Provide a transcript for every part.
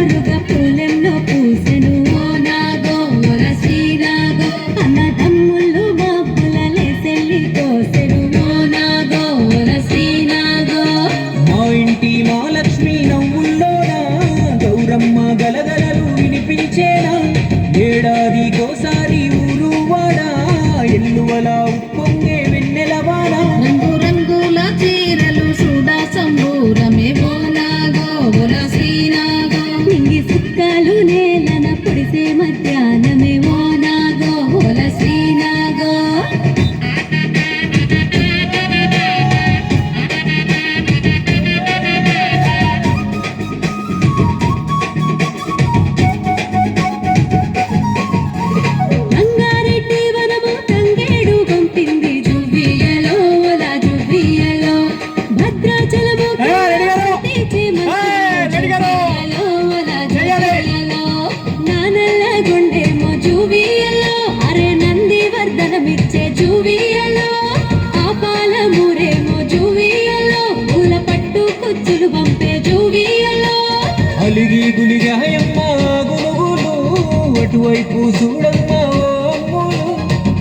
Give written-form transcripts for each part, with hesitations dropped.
జోరుగా పూలెంలో పూసెను ఓ నాగో ఓల శ్రీనాగో అన్నదమ్ముళ్ళు మబ్బుల లేసెల్లి కోసెను ఓ నాగో ఓల శ్రీనాగో మా ఇంటి మా లక్ష్మి నవ్వుల్లోనా గౌరమ్మ గలగలలు వినిపించేనా ఏడాదికోసారి ఊరు వాడా ఎల్లువలా ఉప్పొంగే వెన్నెలవాడ రంగు రంగుల చీరలు సుడా సంబూరమే ఓ నాగో ఓల శ్రీనాగో నింగి సుక్కలు నేలన పొడిసే మధ్యాహ్నమే ఓ నాగో ఓల శ్రీనాగో రంగారెడ్డి వనము తంగేడు పంపింది జువ్వియలో ఓల జువ్వియలో భద్రాచలము నానల్ల గుండెమో జువ్వియలో అరే నంది వర్ధనమిచ్చే జువ్వియలో ఆపాల మూరేమో జువ్వియలో పూల పట్టు కుచ్చులు పంపే జువ్వియలో అలిగి గులిగాయమ్మ గునుగులు అటువైపు చూడమ్మ ఓ అమ్ములు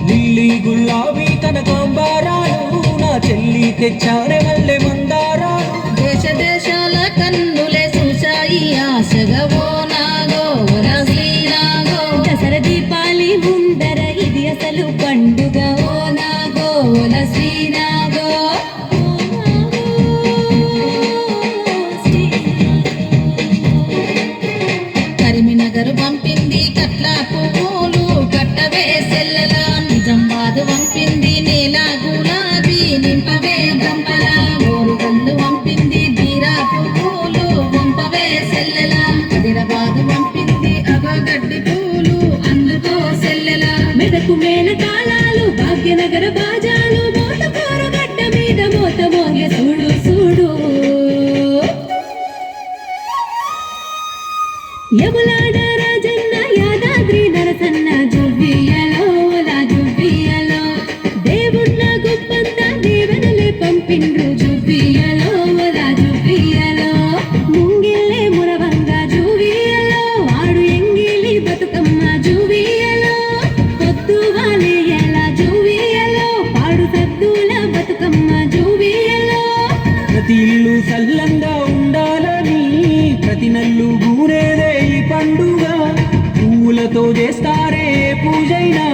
లిల్లీ గులాబీ కనకాంబరాలు నా చెల్లి తెచ్చారే మల్లె మందారాలు దేశ దేశాల కన్నులే చూశాయి ఆశగా ఓ నాగో ఓల శ్రీనాగో దసరా దీపాలి ముందర ఇది అసలు పండుగ ఓ నాగో ఓల శ్రీనాగో కరీంనగర్ పంపింది కట్ల పువ్వులు కట్టవే సెల్లల నిజామాబాద్ పంపింది నేల గులాబీ నింపవే గంపల ఓరుగల్లు పంపింది బీరా పువ్వులు వంపవే సెల్లల హైదరాబాద్ పంపింది అవగడ్డి పూలు అందుకో సెల్లెల మెదకు మేళ తాళాలు భాగ్యనగర బాజాలు మోతకోరు గడ్డ మీద మోత మోగే చూడు చూడు యములాడ రాజన్న యాదాద్రి నరసన్న జువ్వియలో ఓల జువ్వియలో దేవుళ్ళ గొప్పంత దేవనలే పంపిండ్రు జువ్వియలో ఓల జువ్వియలో ముంగిల్లే మురవంగ జువ్వియలో ఆడు ఎంగిలి బతుకమ్మ జువ్వియలో పొద్దు వాలే ఎలా జువ్వియలో పాడు సద్దుల బతుకమ్మ జువ్వియలో ప్రతి ఇల్లు సల్లంగా ఉండాలని ప్రతి నల్లు గూరేదే ఈ పండుగ పువ్వులతో చేస్తారే పూజైనా